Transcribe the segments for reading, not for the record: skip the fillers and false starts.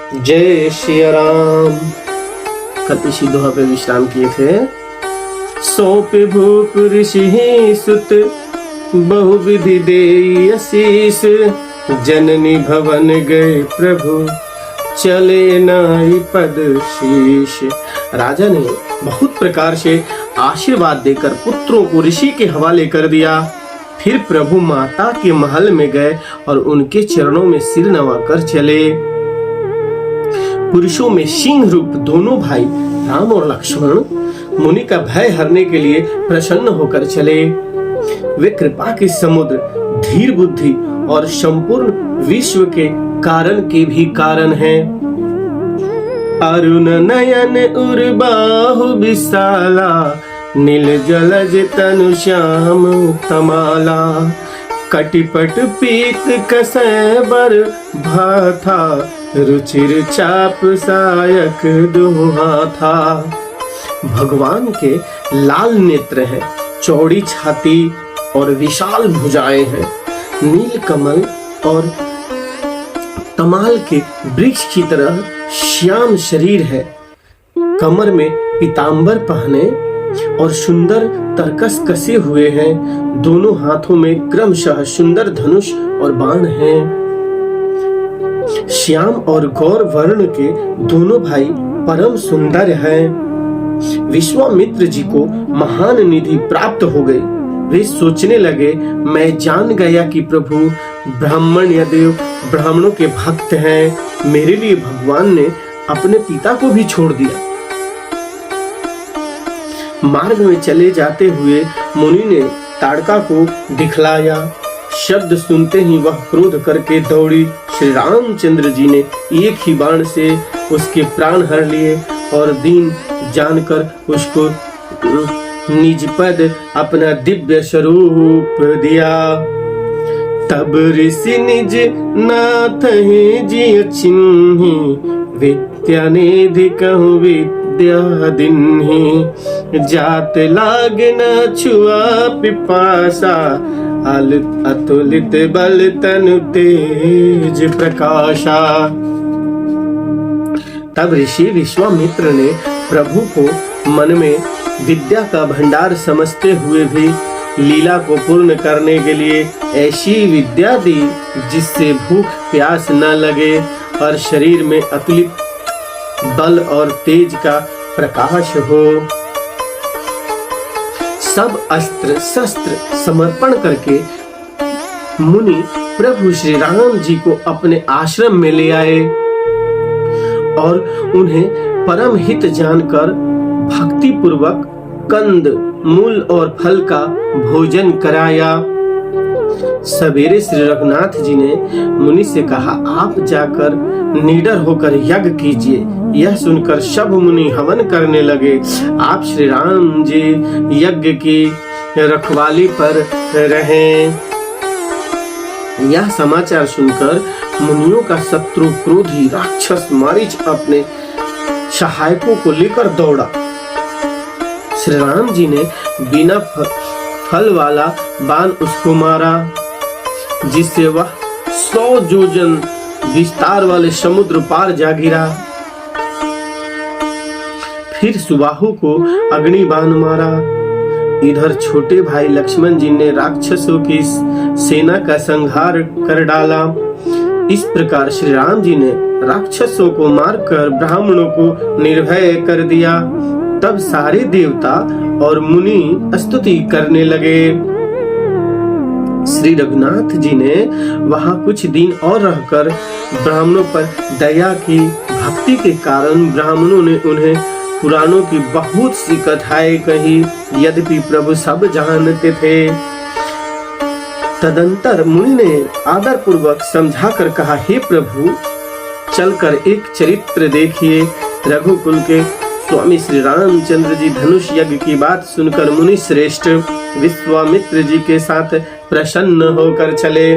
जय श्री राम। कल इसी दोहा पे विश्राम किए थे। सौंपे भूप ऋषि सुत बहुविधि दे आशीष, जननी भवन गए प्रभु चले नाई पद शीश। राजा ने बहुत प्रकार से आशीर्वाद देकर पुत्रों को ऋषि के हवाले कर दिया। फिर प्रभु माता के महल में गए और उनके चरणों में सिर नवाकर चले। पुरुषों में सिंह रूप दोनों भाई राम और लक्ष्मण मुनि का भय हरने के लिए प्रसन्न होकर चले। वे कृपा के समुद्र, धीर बुद्धि और संपूर्ण विश्व के कारण के भी कारण हैं। अरुण नयन उर्बाहु विशाला, नील जलज तनु श्याम तमाला। कटिपट पीत कसै बर भाथा, रुचिर चाप सायक दुहा था। भगवान के लाल नेत्र हैं, चौड़ी छाती और विशाल भुजाएं हैं। नील कमल और तमाल के वृक्ष की तरह श्याम शरीर है। कमर में पीतांबर पहने और सुंदर तरकस कसे हुए हैं। दोनों हाथों में क्रमशः सुंदर धनुष और बाण हैं। श्याम और गौर वर्ण के दोनों भाई परम सुंदर हैं। विश्वामित्र जी को महान निधि प्राप्त हो गई। वे सोचने लगे, मैं जान गया कि प्रभु ब्राह्मण यदेव ब्राह्मणों के भक्त हैं। मेरे लिए भगवान ने अपने पिता को भी छोड़ दिया। मार्ग में चले जाते हुए मुनि ने ताड़का को दिखलाया। शब्द सुनते ही वह क्रोध करके दौड़ी। श्री रामचंद्र जी ने एक ही बाण से उसके प्राण हर लिए और दीन जानकर उसको निज पद अपना दिव्य स्वरूप दिया। तब ऋषि निज नाथ ही जी छिन्हि, विद्या निधि कहूँ विद्या दिन्हि। जात लाग न छुआ पिपासा, अतुलित बल तनु तेज प्रकाशा। तब ऋषि विश्वामित्र ने प्रभु को मन में विद्या का भंडार समझते हुए भी लीला को पूर्ण करने के लिए ऐसी विद्या दी जिससे भूख प्यास न लगे और शरीर में अतुलित बल और तेज का प्रकाश हो। सब अस्त्र शस्त्र समर्पण करके मुनि प्रभु श्री राम जी को अपने आश्रम में ले आए और उन्हें परम हित जानकर भक्ति पूर्वक कंद, मूल और फल का भोजन कराया। सवेरे श्री रघुनाथ जी ने मुनि से कहा, आप जाकर निडर होकर यज्ञ कीजिए। यह सुनकर सब मुनि हवन करने लगे। आप श्री राम जी यज्ञ की रखवाली पर रहें। यह समाचार सुनकर मुनियों का शत्रु क्रोधी राक्षस मारीच अपने सहायकों को लेकर दौड़ा। श्री राम जी ने बिना फल वाला बाण उसको मारा, जिससे वह 100 योजन विस्तार वाले समुद्र पार जा गिरा। फिर सुबाहु को अग्नि बाण मारा। इधर छोटे भाई लक्ष्मण जी ने राक्षसों की सेना का संहार कर डाला। इस प्रकार श्री राम जी ने राक्षसों को मारकर ब्राह्मणों को निर्भय कर दिया। तब सारे देवता और मुनि स्तुति करने लगे। श्री रघुनाथ जी ने वहां कुछ दिन और रहकर ब्राह्मणों पर दया की। भक्ति के कारण ब्राह्मणों ने उन्हें पुराणों की बहुत सी कथाएं कही, यद्यपि प्रभु सब जानते थे। तदंतर मुनि ने आदर पूर्वक समझाकर कहा, हे प्रभु, चलकर एक चरित्र देखिए। रघुकुल के स्वामी श्री रामचंद्र जी धनुष यज्ञ की बात सुनकर मुनि श्रेष्ठ विश्वामित्र जी के साथ प्रसन्न होकर चले।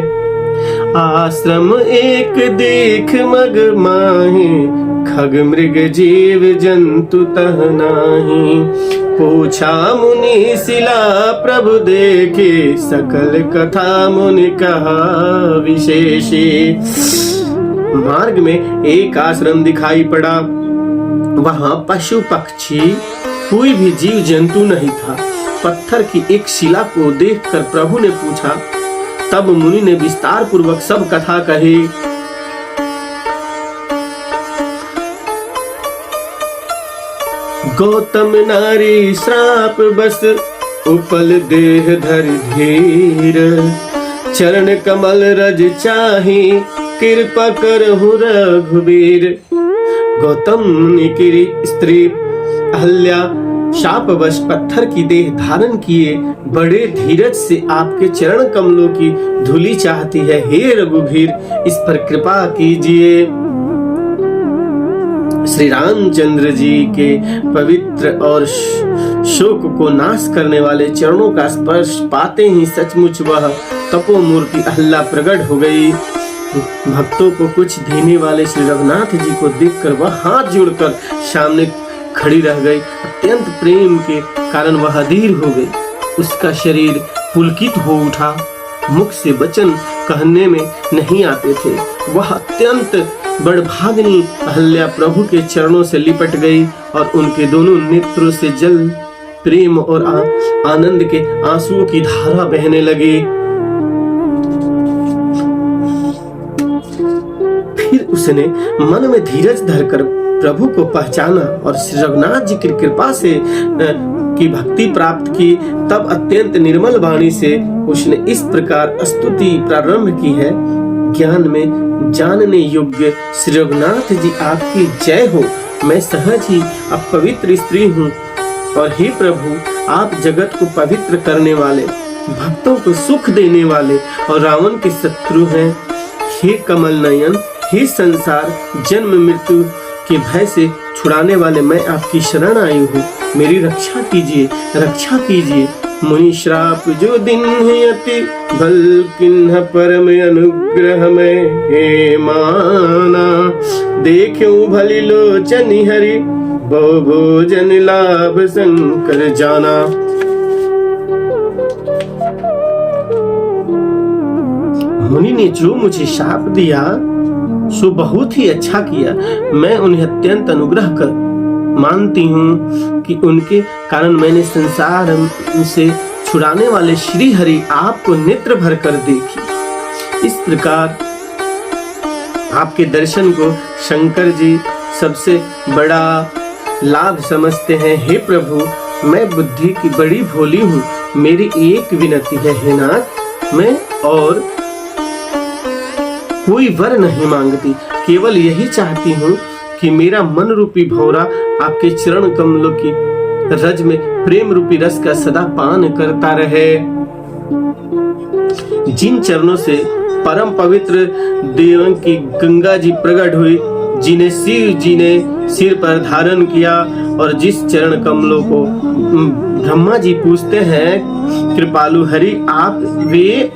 आश्रम एक देख मग माही, खग मृग जीव जंतु तह नाही। पूछा मुनि शिला प्रभु देखे, सकल कथा मुनि कहा विशेषी। मार्ग में एक आश्रम दिखाई पड़ा। वहां पशु पक्षी कोई भी जीव जंतु नहीं था। पत्थर की एक शिला को देखकर प्रभु ने पूछा। तब मुनि ने विस्तार पूर्वक सब कथा कही। गौतम नारी श्राप बस उपल देह धर धीर, चरण कमल रज चाही कृपा करहु रघुबीर। गौतम मुनि की स्त्री अहल्या शापवश पत्थर की देह धारण किए बड़े धीरज से आपके चरण कमलों की धूलि चाहती है। हे रघुवीर, इस पर कृपा कीजिए। श्री रामचंद्र जी के पवित्र और शोक को नाश करने वाले चरणों का स्पर्श पाते ही सचमुच वह तपोमूर्ति अहल्या प्रकट हो गई। भक्तों को कुछ देने वाले श्री रघुनाथ जी को देखकर वह हाथ जोड़कर सामने खड़ी रह गई। अत्यंत प्रेम के कारण वह अधीर हो गई। उसका शरीर पुलकित हो उठा। मुख से वचन कहने में नहीं आते थे। वह अत्यंत बड़भागिनी अहल्या प्रभु के चरणों से लिपट गई और उनके दोनों नेत्रों से जल प्रेम और आनंद के आंसुओं की धारा बहने लगी। फिर उसने मन में धीरज धरकर प्रभु को पहचाना और श्री रघुनाथ जी की कृपा से की भक्ति प्राप्त की। तब अत्यंत निर्मल वाणी से उसने इस प्रकार स्तुति प्रारंभ की है। ज्ञान में जानने योग्य श्री रघुनाथ जी, आपकी जय हो। मैं सहज ही अपवित्र स्त्री हूँ और हे प्रभु, आप जगत को पवित्र करने वाले, भक्तों को सुख देने वाले और रावण के शत्रु हैं। हे कमल नयन, हे संसार जन्म मृत्यु के भय से छुड़ाने वाले, मैं आपकी शरण आई हूँ। मेरी रक्षा कीजिए, रक्षा कीजिए। मुनि श्राप जो दिन है अति भल किन्ह परम अनुग्रह में हे माना। देखो भली लोचन हरि बहु भोजन लाभ शंकर जाना। मुनि ने जो मुझे शाप दिया सो बहुत ही अच्छा किया। मैं उन्हें अत्यंत अनुग्रह कर मानती हूँ कि उनके कारण मैंने संसार से छुड़ाने वाले श्री हरि आपको नेत्र भर कर देखी। इस प्रकार आपके दर्शन को शंकर जी सबसे बड़ा लाभ समझते हैं। हे प्रभु, मैं बुद्धि की बड़ी भोली हूँ। मेरी एक विनती है हे नाथ, मैं और कोई वर नहीं मांगती, केवल यही चाहती हूँ कि मेरा मन रूपी भौरा आपके चरण कमलों की रज में प्रेम रूपी रस का सदा पान करता रहे। जिन चरणों से परम पवित्र देव की गंगा जी प्रकट हुई, जिन्हें शिव जी ने सिर पर धारण किया और जिस चरण कमलों को ब्रह्मा जी पूछते हैं कृपालु हरि आप, वे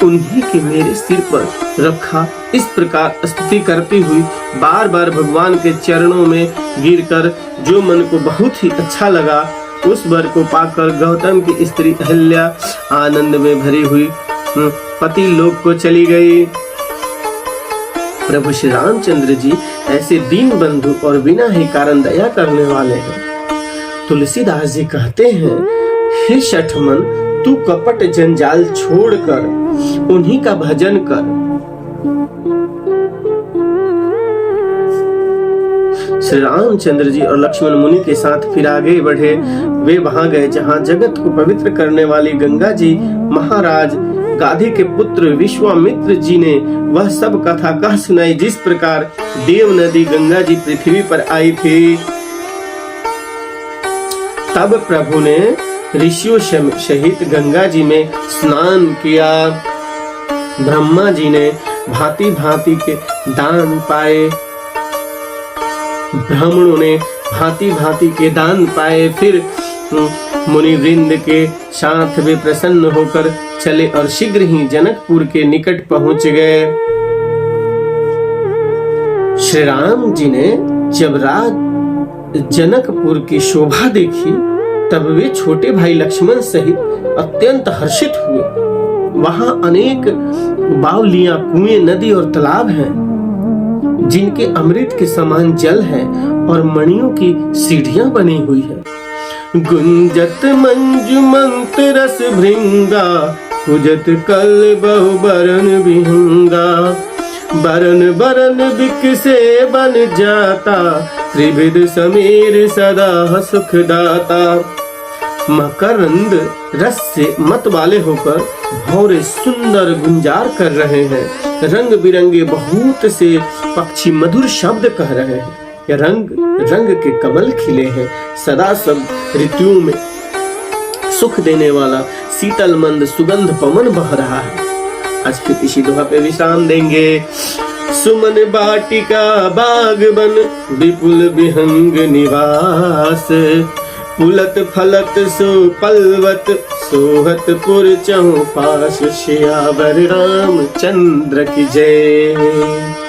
उन्हीं के मेरे सिर पर रखा। इस प्रकार स्तुति करती हुई बार बार भगवान के चरणों में गिरकर जो मन को बहुत ही अच्छा लगा, उस वर को पाकर गौतम की स्त्री अहल्या आनंद में भरी हुई पति लोक को चली गई। प्रभु श्री रामचंद्र जी ऐसे दीन बंधु और बिना ही कारण दया करने वाले हैं। तुलसीदास जी कहते हैं, हे शठमन, तू कपट जंजाल छोड़कर उन्हीं का भजन कर। श्री रामचंद्र जी और लक्ष्मण मुनि के साथ फिर आगे बढ़े। वे वहां गए जहां जगत को पवित्र करने वाली गंगा जी महाराज गाधी के पुत्र विश्वामित्र जी ने वह सब कथा कह सुनाई, जिस प्रकार देव नदी गंगा जी पृथ्वी पर आई थी। तब प्रभु ने ऋषियों सहित गंगा जी में स्नान किया। ब्रह्मा जी ने भांति भांति के दान पाए, ब्राह्मणों ने भांति भांति के दान पाए। फिर मुनि वृंद के साथ वे प्रसन्न होकर चले और शीघ्र ही जनकपुर के निकट पहुंच गए। श्री राम जी ने जब राज जनकपुर की शोभा देखी, तब वे छोटे भाई लक्ष्मण सहित अत्यंत हर्षित हुए। वहां अनेक बावलियां, कुएं, नदी और तालाब हैं जिनके अमृत के समान जल है और मणियों की सीढ़ियां बनी हुई है। गुंजत मंजु मंत रस भृंगा, खुजत कल बहु बरन विहंगा। बरन बरन बिकसे बन जाता, त्रिविध समीर सदा सुखदाता। मकरंद रस से मत वाले होकर भौरे सुंदर गुंजार कर रहे हैं। रंग बिरंगे बहुत से पक्षी मधुर शब्द कह रहे हैं। या रंग रंग के कमल खिले हैं। सदा सब ऋतुओं में सुख देने वाला शीतल मंद सुगंध पवन बह रहा है। आज फिर इसी दोहा पे विश्राम देंगे। सुमन बाटिका बाग बन, विपुल विहंग निवास। पुलत फलत सो पलवत, सोहत पुर चहुपास। सियावर रामचंद्र की जय।